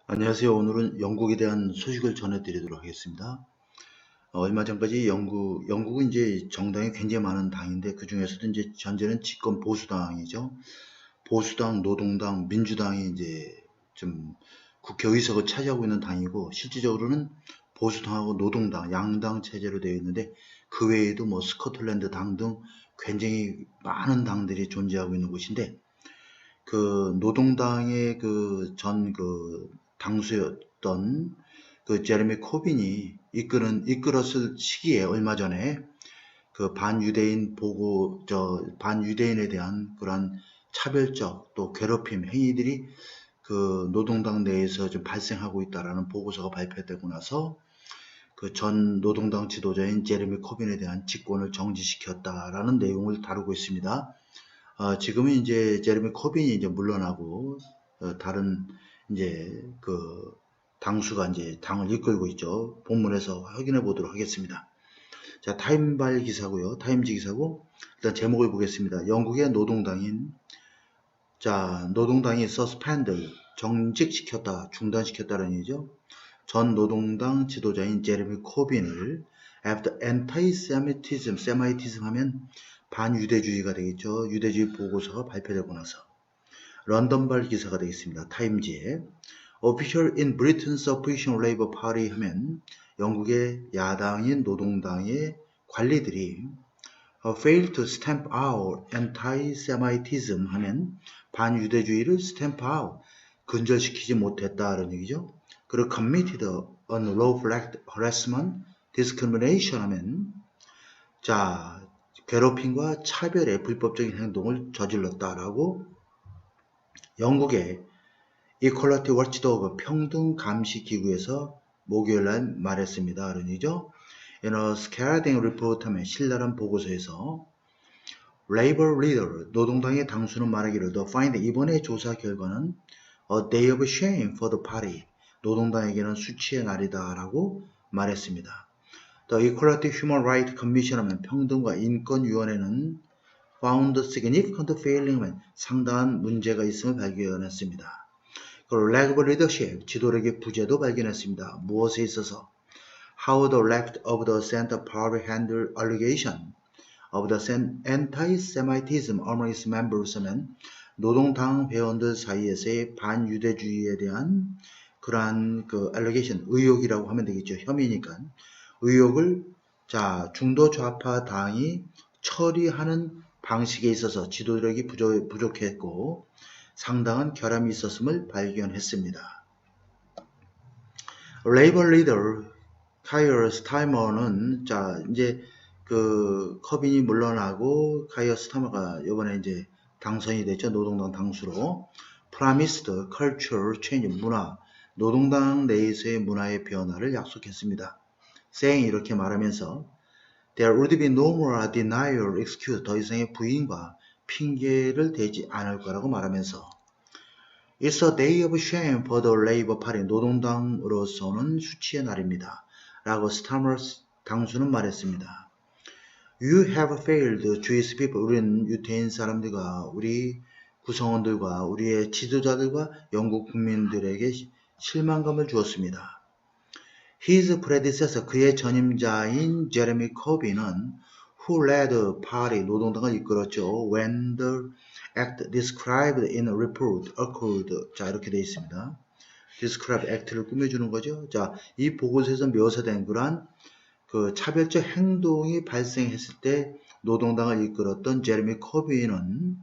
안녕하세요. 오늘은 영국에 대한 소식을 전해드리도록 하겠습니다. 얼마 전까지 영국은 이제 정당이 굉장히 많은 당인데 그 중에서도 이제 현재는 집권 보수당이죠. 보수당, 노동당, 민주당이 이제 좀 국회의석을 차지하고 있는 당이고 실질적으로는 보수당하고 노동당, 양당 체제로 되어 있는데 그 외에도 뭐 스코틀랜드 당 등 굉장히 많은 당들이 존재하고 있는 곳인데 그 노동당의 그 당수였던 그 제레미 코빈이 이끌었을 시기에 얼마 전에 그 반유대인에 대한 그러한 차별적 또 괴롭힘 행위들이 그 노동당 내에서 좀 발생하고 있다라는 보고서가 발표되고 나서 그 전 노동당 지도자인 제레미 코빈에 대한 직권을 정지시켰다라는 내용을 다루고 있습니다. 지금은 이제 제레미 코빈이 이제 물러나고 다른 이제 그 당수가 이제 당을 이끌고 있죠. 본문에서 확인해 보도록 하겠습니다. 자, 타임발 기사고요. 타임지 기사고 일단 제목을 보겠습니다. 영국의 노동당이 suspend 정직시켰다, 중단시켰다는 얘기죠. 전 노동당 지도자인 제레미 코빈을 after anti-Semitism, 세마이티즘 하면 반유대주의가 되겠죠. 유대주의 보고서가 발표되고 나서 런던발 기사가 되겠습니다. 타임지에 Official in Britain's Opposition Labour Party 하면 영국의 야당인 노동당의 관리들이 failed to stamp out anti-Semitism 하면 반유대주의를 stamp out 근절시키지 못했다는 얘기죠. 그리고 committed unlawful act, harassment, discrimination 하면 자 괴롭힘과 차별의 불법적인 행동을 저질렀다라고 영국의 Equality Watchdog 평등감시기구에서 목요일날 말했습니다. 그런 얘기죠. In a scathing report 하면 신랄한 보고서에서 Labour Leader, 노동당의 당수는 말하기를 The find 이번의 조사 결과는 A day of shame for the party, 노동당에게는 수치의 날이다 라고 말했습니다. The Equality Human Rights Commission 하면 평등과 인권위원회는 found significant failing 하면 상당한 문제가 있음을 발견했습니다. 그리고 lack of leadership, 지도력의 부재도 발견했습니다. 무엇에 있어서? How the left of the center party handle allegation of the anti-Semitism among its members 하면 노동당 회원들 사이에서의 반유대주의에 대한 그러한 그 allegation, 의혹이라고 하면 되겠죠. 혐의니까. 의혹을 중도 좌파 당이 처리하는 방식에 있어서 지도력이 부족했고 상당한 결함이 있었음을 발견했습니다. 레이버 리더 카이어 스타머는 이제 그 커빈이 물러나고 카이어 스타머가 이번에 이제 당선이 됐죠. 노동당 당수로 promised cultural change 노동당 내에서의 문화의 변화를 약속했습니다. saying 이렇게 말하면서 There would be no more denial, excuse 더 이상의 부인과 핑계를 대지 않을 거라고 말하면서 It's a day of shame for the Labour Party. 노동당으로서는 수치의 날입니다. 라고 스타머스 당수는 말했습니다. You have failed, Jewish people. 우리는 유태인 사람들과 우리 구성원들과 우리의 지도자들과 영국 국민들에게 실망감을 주었습니다. His predecessor, 그의 전임자인 제레미 코빈은 who led the party, 노동당을 이끌었죠. When the act described in a report occurred. 이렇게 되어 있습니다. describe act를 꾸며주는 거죠. 이 보고서에서 묘사된 그러한 그 차별적 행동이 발생했을 때 노동당을 이끌었던 제레미 코빈은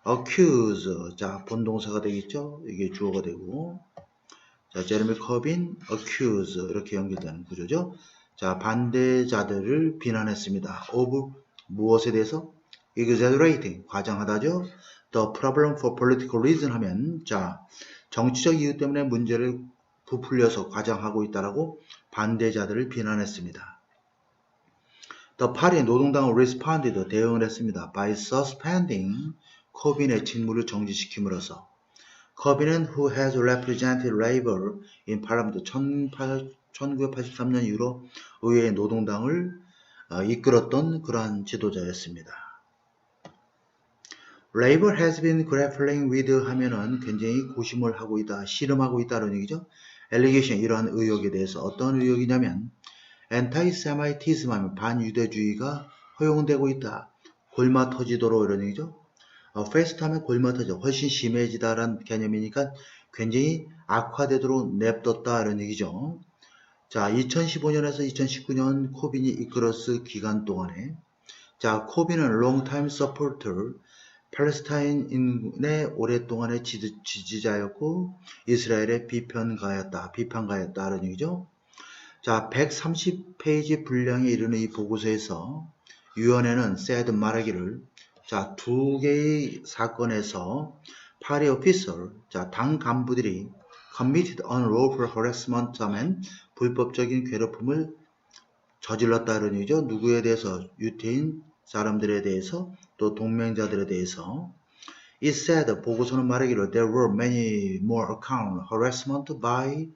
accuse, 본동사가 되겠죠. 이게 주어가 되고 제레미 코빈, accuse 이렇게 연결되는 구조죠. 반대자들을 비난했습니다. of 무엇에 대해서? exaggerating, 과장하다죠. The problem for political reason 하면 정치적 이유 때문에 문제를 부풀려서 과장하고 있다라고 반대자들을 비난했습니다. The party, 노동당은 responded, 대응을 했습니다. by suspending, 코빈의 직무를 정지시킴으로써 코빈은 who has represented Labour in Parliament 1983년 이후로 의회의 노동당을 이끌었던 그러한 지도자였습니다. Labor has been grappling with 하면은 굉장히 고심을 하고 있다, 씨름하고 있다는 얘기죠. Allegation, 이러한 의혹에 대해서 어떤 의혹이냐면 anti-Semitism 하면 반유대주의가 허용되고 있다. 골마 터지도록 이런 얘기죠. fast 하면 골마 터져, 훨씬 심해지다라는 개념이니까 굉장히 악화되도록 냅뒀다 이런 얘기죠. 자, 2015년에서 2019년 코빈이 이끌었을 기간 동안에, 자, 코빈은 long-time supporter, 팔레스타인의 오랫동안의 지지자였고 이스라엘의 비판가였다라는 얘기죠. 자, 130페이지 분량에 이르는 이 보고서에서 위원회는 said 말하기를, 자, 두 개의 사건에서 party officer, 자, 당 간부들이 committed unlawful harassment 하면 불법적인 괴롭힘을 저질렀다는 얘기죠. 누구에 대해서? 유태인 사람들에 대해서, 또 동맹자들에 대해서. It said, 보고서는 말하기를 there were many more account harassment by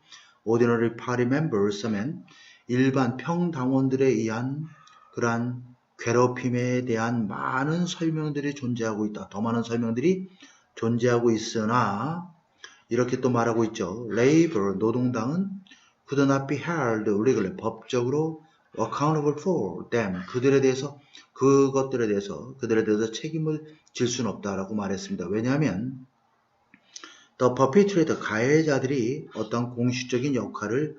ordinary party members 하면 일반 평당원들에 의한 그러한 괴롭힘에 대한 많은 설명들이 존재하고 있다. 더 많은 설명들이 존재하고 있으나 이렇게 또 말하고 있죠. Labor, 노동당은 could not be held legally, 법적으로 accountable for them, 그들에 대해서 책임을 질 수는 없다라고 말했습니다. 왜냐하면 the perpetrator, 가해자들이 어떤 공식적인 역할을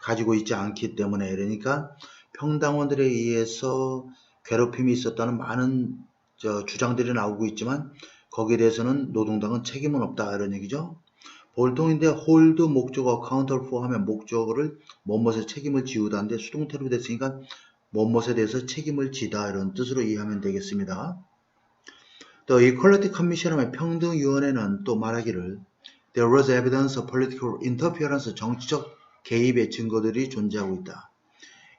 가지고 있지 않기 때문에, 그러니까 평당원들에 의해서 괴롭힘이 있었다는 많은 주장들이 나오고 있지만 거기에 대해서는 노동당은 책임은 없다 이런 얘기죠. 보통인데 hold 목적어 accountable for 하면 목적어를 뭐뭇에 책임을 지우다인데 수동태로 됐으니까 뭐뭇에 대해서 책임을 지다 이런 뜻으로 이해하면 되겠습니다. 또 Equality Commission 하면 평등위원회는 또 말하기를 there was evidence of political interference, 정치적 개입의 증거들이 존재하고 있다.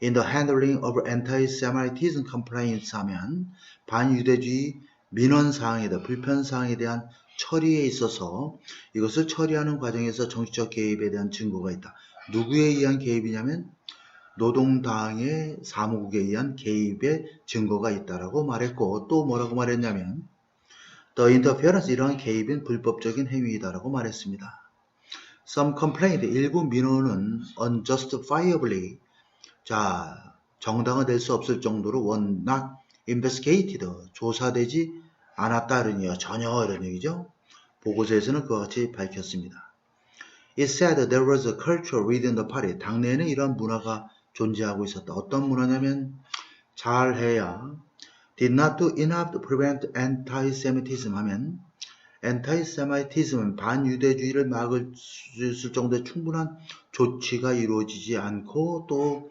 In the handling of anti-Semitism complaints 하면 반유대주의 민원사항이다, 불편사항에 대한 처리에 있어서 이것을 처리하는 과정에서 정치적 개입에 대한 증거가 있다. 누구에 의한 개입이냐면 노동당의 사무국에 의한 개입의 증거가 있다라고 말했고, 또 뭐라고 말했냐면 the interference, 이러한 개입은 불법적인 행위이다라고 말했습니다. Some complaint, 일부 민원은 unjustifiably, 자, 정당화될 수 없을 정도로 was not investigated, 조사되지 않았다는 얘기가 전혀 이런 얘기죠. 보고서에서는 그와 같이 밝혔습니다. It said there was a culture within the party, 당내에는 이런 문화가 존재하고 있었다. 어떤 문화냐면 잘해야 did not do enough to prevent anti-Semitism 하면 anti-Semitism, 반유대주의를 막을 수 있을 정도의 충분한 조치가 이루어지지 않고, 또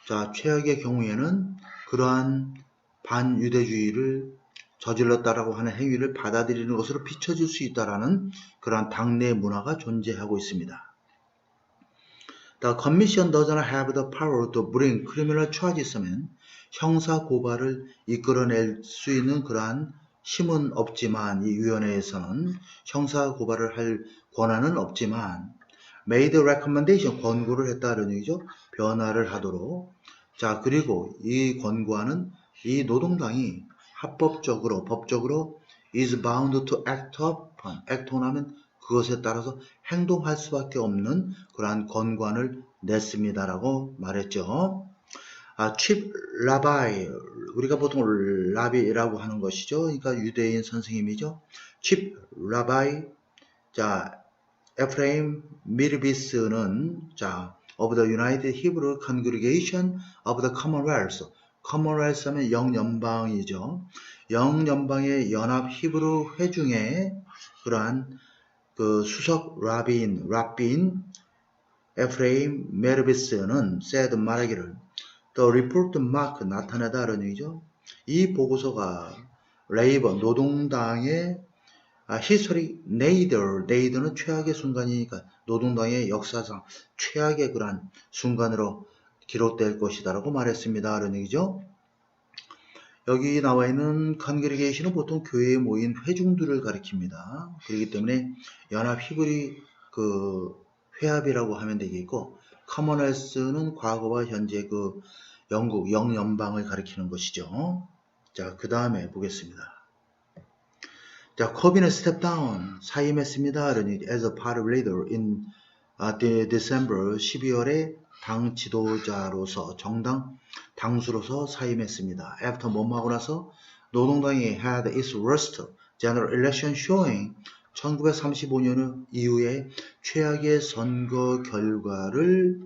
자, 최악의 경우에는 그러한 반유대주의를 저질렀다라고 하는 행위를 받아들이는 것으로 비춰질 수 있다라는 그러한 당내 문화가 존재하고 있습니다. The Commission does not have the power to bring criminal charges 하면 형사 고발을 이끌어낼 수 있는 그러한 힘은 없지만, 이 위원회에서는 형사 고발을 할 권한은 없지만 made recommendation, 권고를 했다는 얘기죠. 변화를 하도록. 자, 그리고 이 권고안은 이 노동당이 합법적으로, 법적으로 is bound to act on 하면 그것에 따라서 행동할 수밖에 없는 그러한 권고안을 냈습니다라고 말했죠. 칩 라바이, 우리가 보통 라비라고 하는 것이죠. 그러니까 유대인 선생님이죠. 칩 라바이, 자, 에프레임 미르비스는 자, of the United Hebrew Congregation of the Commonwealth, Commonwealth 하면 영연방이죠. 영연방의 연합 히브루 회중의 그러한 그 수석 라빈 에프레임 메르비스는 said 말하기를 the report mark, 나타내다라는 얘기죠. 이 보고서가 레이버, 노동당의 history nadir는 최악의 순간이니까 노동당의 역사상 최악의 그러한 순간으로 기록될 것이다 라고 말했습니다 라는 얘기죠. 여기 나와 있는 congregation은 보통 교회에 모인 회중들을 가리킵니다. 그렇기 때문에 연합 히브리 그 회합이라고 하면 되겠고, commonwealth는 과거와 현재 그 영국 영연방을 가리키는 것이죠. 자, 그 다음에 보겠습니다. 자, 코비는 step down, 사임했습니다. as a party leader in December 12월에 당 지도자로서 정당 당수로서 사임했습니다. after 뭐뭐 하고 나서 노동당이 had its worst general election showing 1935년 이후에 최악의 선거 결과를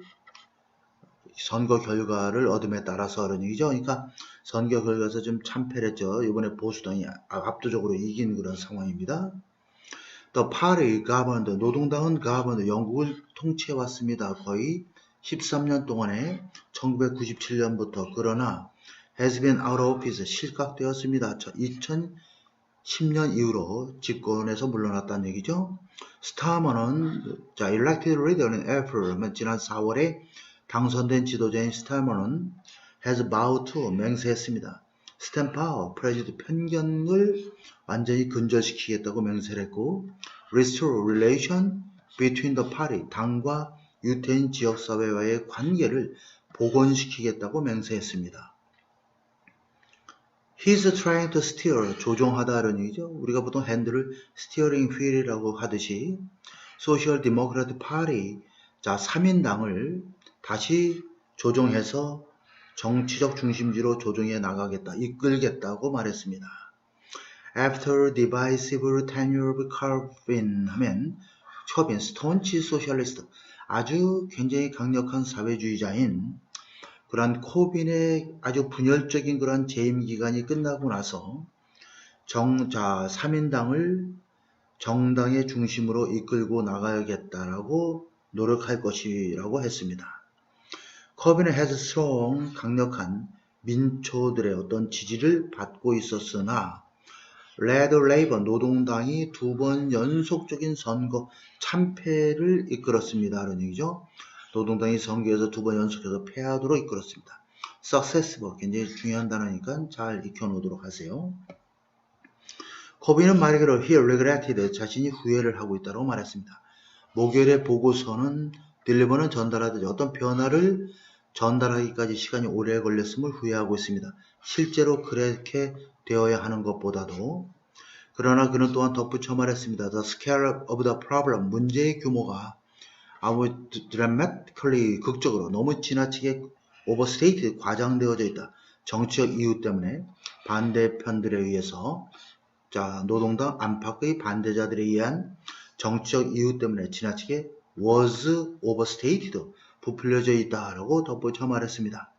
얻음에 따라서 그런 얘기죠. 그러니까 선거 결과에서 좀 참패를 했죠. 이번에 보수당이 압도적으로 이긴 그런 상황입니다. The party governed, 노동당은 governed, 영국을 통치해왔습니다. 거의 13년 동안에 1997년부터. 그러나 has been out of office, 실각되었습니다. 2010년 이후로 집권에서 물러났다는 얘기죠. 스타머는 elected leader in April, 지난 4월에 당선된 지도자인 스타머는 has vowed to, 맹세했습니다. stamp out, prejudice, 편견을 완전히 근절시키겠다고 맹세를 했고 restore relation between the party, 당과 유태인 지역사회와의 관계를 복원시키겠다고 맹세했습니다. He's trying to steer, 조종하다라는 얘기죠. 우리가 보통 핸들을 steering wheel이라고 하듯이 Social Democratic Party, 3인당을 다시 조종해서 정치적 중심지로 조정해 나가겠다, 이끌겠다고 말했습니다. After divisive tenure of Corbyn 하면 코빈, 스톤치 소셜리스트, 아주 굉장히 강력한 사회주의자인 그런 코빈의 아주 분열적인 그런 재임 기간이 끝나고 나서 3인당을 정당의 중심으로 이끌고 나가야겠다라고 노력할 것이라고 했습니다. 코빈은 has strong, 강력한 민초들의 어떤 지지를 받고 있었으나 led Labour, 노동당이 2번 연속적인 선거 참패를 이끌었습니다. 라는 얘기죠. 노동당이 선거에서 2번 연속해서 패하도록 이끌었습니다. successful, 굉장히 중요한 단어니까 잘 익혀놓도록 하세요. 코빈은 말하기로 he regretted, 자신이 후회를 하고 있다고 말했습니다. 목요일의 보고서는 딜리버는 전달하듯이 어떤 변화를 전달하기까지 시간이 오래 걸렸음을 후회하고 있습니다. 실제로 그렇게 되어야 하는 것보다도. 그러나 그는 또한 덧붙여 말했습니다. The scale of the problem, 문제의 규모가 아무 dramatically, 극적으로 너무 지나치게 overstated, 과장되어져 있다. 정치적 이유 때문에 반대편들에 의해서 노동당 안팎의 반대자들에 의한 정치적 이유 때문에 지나치게 was overstated, 부풀려져 있다라고 덧붙여 말했습니다.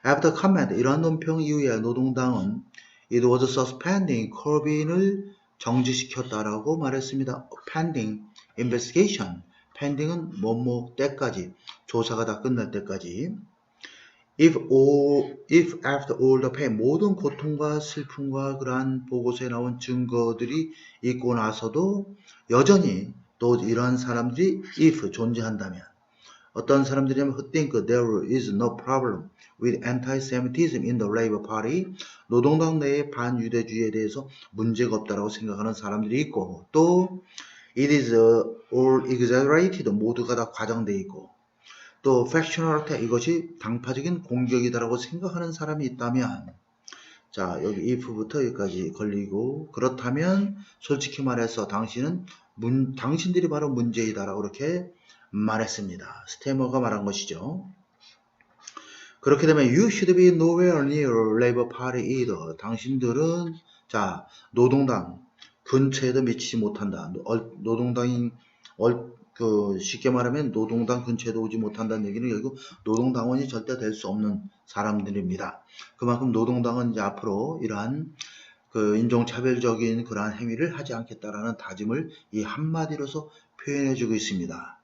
After comment, 이러한 논평 이후에 노동당은 it was suspending Corbyn을 정지시켰다라고 말했습니다. pending investigation, pending은 뭐뭐 때까지, 조사가 다 끝날 때까지. If after all the pain, 모든 고통과 슬픔과 그러한 보고서에 나온 증거들이 있고 나서도 여전히 또 이러한 사람들이 if 존재한다면, 어떤 사람들이냐면 who think there is no problem with anti-Semitism in the Labour Party, 노동당 내의 반유대주의에 대해서 문제가 없다라고 생각하는 사람들이 있고, 또 it is all exaggerated, 모두가 다 과장되어 있고, 또 factional attack, 이것이 당파적인 공격이다라고 생각하는 사람이 있다면, 여기 if부터 여기까지 걸리고, 그렇다면 솔직히 말해서 당신들이 바로 문제이다라고 이렇게 말했습니다. 스테머가 말한 것이죠. 그렇게 되면 you should be nowhere near Labour Party either. 당신들은 노동당 근처에도 미치지 못한다. 노동당인 쉽게 말하면 노동당 근처에도 오지 못한다는 얘기는 결국 노동당원이 절대 될 수 없는 사람들입니다. 그만큼 노동당은 이제 앞으로 이러한 인종차별적인 그러한 행위를 하지 않겠다라는 다짐을 이 한마디로서 표현해주고 있습니다.